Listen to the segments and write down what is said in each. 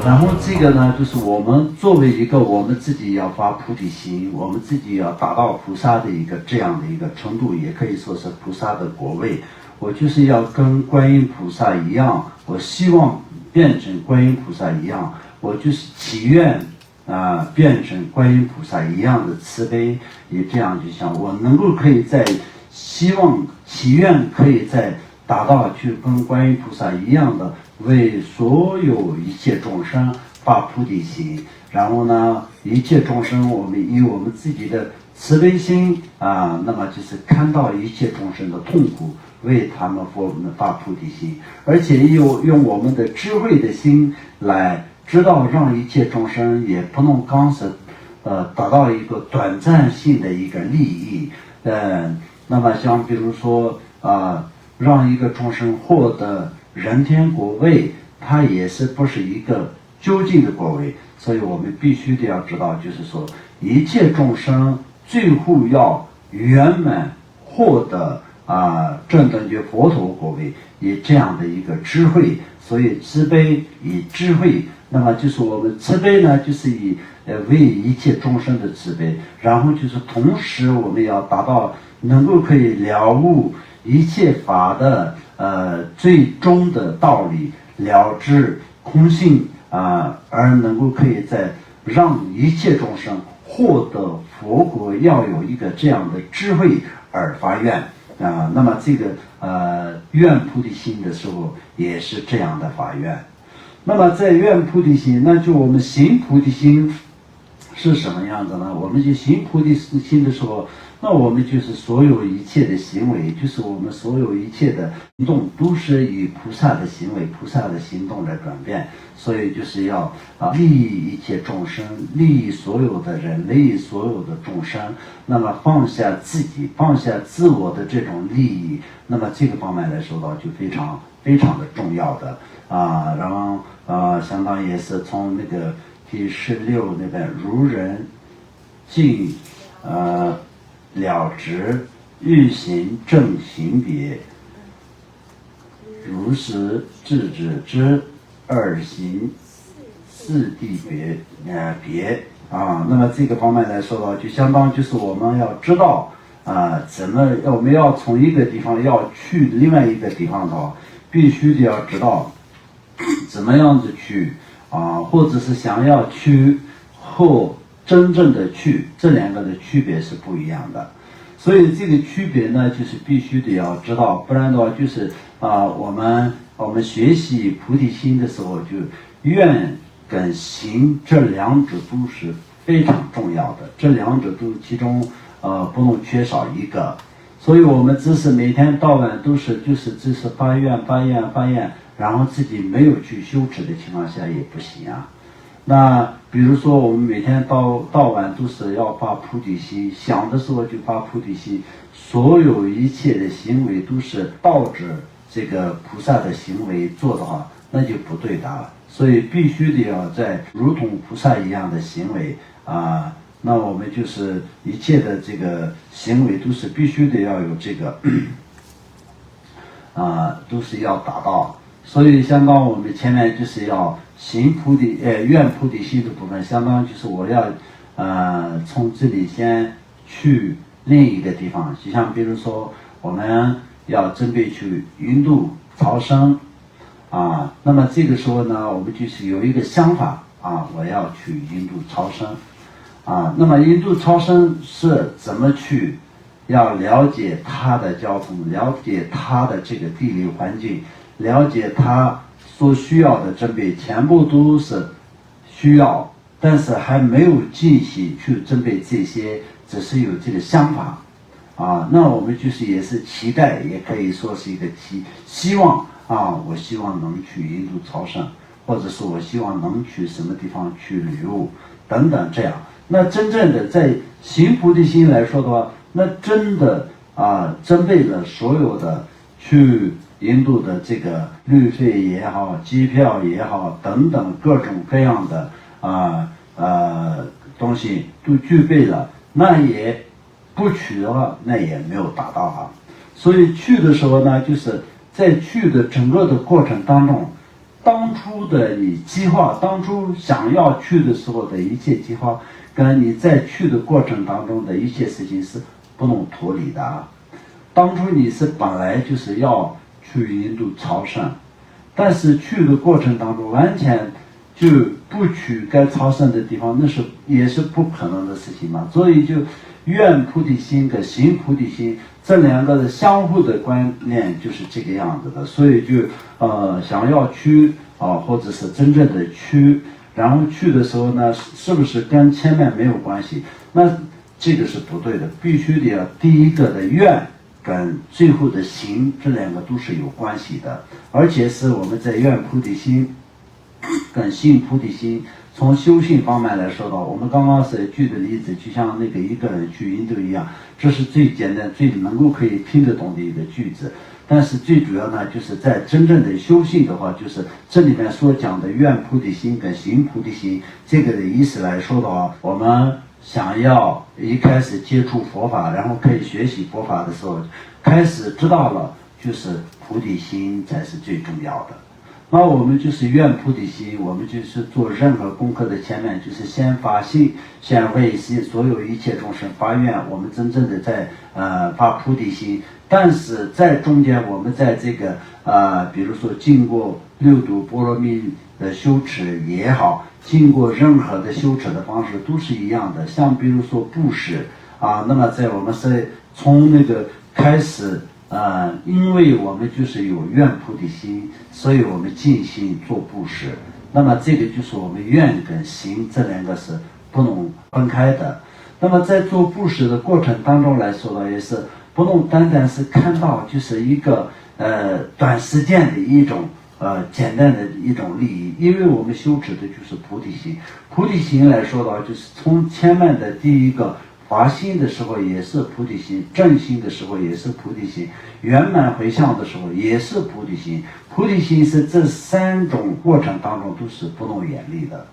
然后这个呢，就是我们作为一个我们自己要发菩提心，我们自己要达到菩萨的一个这样的一个程度，也可以说是菩萨的果位。我就是要跟观音菩萨一样，我希望变成观音菩萨一样，我就是祈愿变成观音菩萨一样的慈悲，也这样就想我能够可以在希望祈愿可以在达到去跟观音菩萨一样的为所有一切众生发菩提心，然后呢，一切众生我们以我们自己的慈悲心那么就是看到一切众生的痛苦，为他们发菩提心，而且用我们的智慧的心来知道让一切众生也不能刚是达到一个短暂性的一个利益，那么像比如说让一个众生获得人天果位，它也是不是一个究竟的果位，所以我们必须得要知道，就是说一切众生最后要圆满获得正等觉佛陀果位，以这样的一个智慧，所以慈悲以智慧，那么就是我们慈悲呢，就是以为一切众生的慈悲，然后就是同时我们要达到能够可以了悟一切法的最终的道理，了知空性而能够可以在让一切众生获得佛果，要有一个这样的智慧而发愿那么这个愿菩提心的时候也是这样的发愿。那么在愿菩提心，那就我们行菩提心是什么样子呢？我们就行菩提心的时候，那我们就是所有一切的行为，就是我们所有一切的行动，都是以菩萨的行为、菩萨的行动来转变。所以就是要利益一切众生，利益所有的人，利益所有的众生。那么放下自己，放下自我的这种利益，那么这个方面来说到就非常非常的重要的然后相当于也是从那个第16那边如人尽了知，欲行正行别，如实智止之，二行四谛别那么这个方面来说到，就相当就是我们要知道我们要从一个地方要去另外一个地方的话，必须得要知道怎么样子去或者是想要去或真正的去，这两个的区别是不一样的。所以这个区别呢，就是必须得要知道，不然的话就是我们学习菩提心的时候，就愿跟行这两者都是非常重要的，这两者都其中不能缺少一个。所以我们只是每天到晚都是只是发愿，然后自己没有去修持的情况下也不行那比如说我们每天到晚都是要发菩提心，想的时候就发菩提心，所有一切的行为都是倒着这个菩萨的行为做的话，那就不对的了。所以必须得要在如同菩萨一样的行为那我们就是一切的这个行为都是必须得要有这个都是要达到。所以相当我们前面就是要行愿菩提心的部分，相当就是我要从这里先去另一个地方，就像比如说我们要准备去印度朝圣那么这个时候呢，我们就是有一个想法我要去印度朝圣那么印度朝圣是怎么去？要了解它的交通，了解它的这个地理环境，了解它所需要的准备，全部都是需要，但是还没有进行去准备这些，只是有这个想法那我们就是也是期待，也可以说是一个希望我希望能去印度朝圣，或者说我希望能去什么地方去旅游等等这样。那真正的在行菩提心来说的话，那真的准备了所有的去印度的这个旅费也好，机票也好等等各种各样的东西都具备了，那也不去的话，那也没有达到所以去的时候呢，就是在去的整个的过程当中，当初的你计划，当初想要去的时候的一切计划，跟你在去的过程当中的一些事情是不能脱离的啊。当初你是本来就是要去印度朝圣，但是去的过程当中完全就不去该朝圣的地方，那是也是不可能的事情嘛。所以就愿菩提心跟行菩提心这两个的相互的观念就是这个样子的。所以就想要去或者是真正的去，然后去的时候呢，是不是跟前面没有关系？那这个是不对的，必须得要第一个的愿跟最后的行，这两个都是有关系的，而且是我们在愿菩提心跟行菩提心，从修行方面来说的话，我们刚刚是举的例子，就像那个一个人去印度一样，这是最简单、最能够可以听得懂的一个句子。但是最主要呢，就是在真正的修行的话，就是这里面所讲的愿菩提心跟行菩提心这个的意思来说的话，我们想要一开始接触佛法，然后可以学习佛法的时候，开始知道了，就是菩提心才是最重要的。那我们就是愿菩提心，我们就是做任何功课的前面就是先发心，先为所有一切众生发愿，我们真正的在发菩提心。但是在中间，我们在这个比如说经过六度波罗蜜的修持也好，经过任何的修持的方式都是一样的。像比如说布施那么在我们是从那个开始因为我们就是有愿菩提心，所以我们尽心做布施。那么这个就是我们愿跟行这两个是不能分开的。那么在做布施的过程当中来说呢，也是不能单单是看到就是一个短时间的一种简单的一种利益，因为我们修持的就是菩提心。菩提心来说的话，就是从前面的第一个发心的时候也是菩提心，正心的时候也是菩提心，圆满回向的时候也是菩提心。菩提心是这三种过程当中都是不能远离的。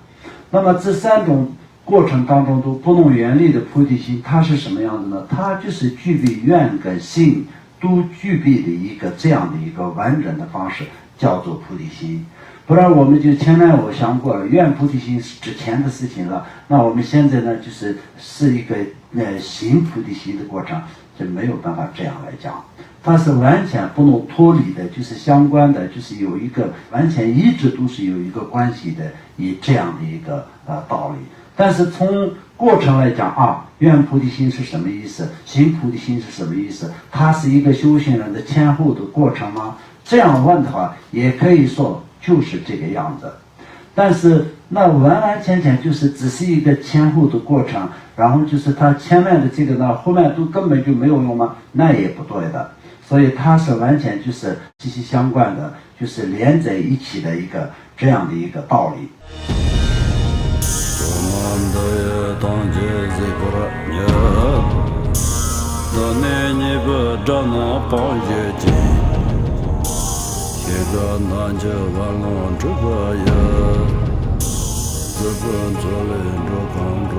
那么这三种过程当中都不能远离的菩提心，它是什么样子呢？它就是具备愿跟行都具备的一个这样的一个完整的方式，叫做菩提心。不然我们就前面我想过了，愿菩提心是之前的事情了，那我们现在呢是一个行菩提心的过程，就没有办法这样来讲，它是完全不能脱离的，就是相关的，就是有一个完全一直都是有一个关系的，以这样的一个道理。但是从过程来讲愿菩提心是什么意思，行菩提心是什么意思，它是一个修行人的前后的过程吗？这样问的话也可以说就是这个样子。但是那完完全全就是只是一个前后的过程，然后就是它前面的这个呢后面都根本就没有用吗？那也不对的。所以它是完全就是息息相关的，就是连在一起的一个这样的一个道理。自本作人着康中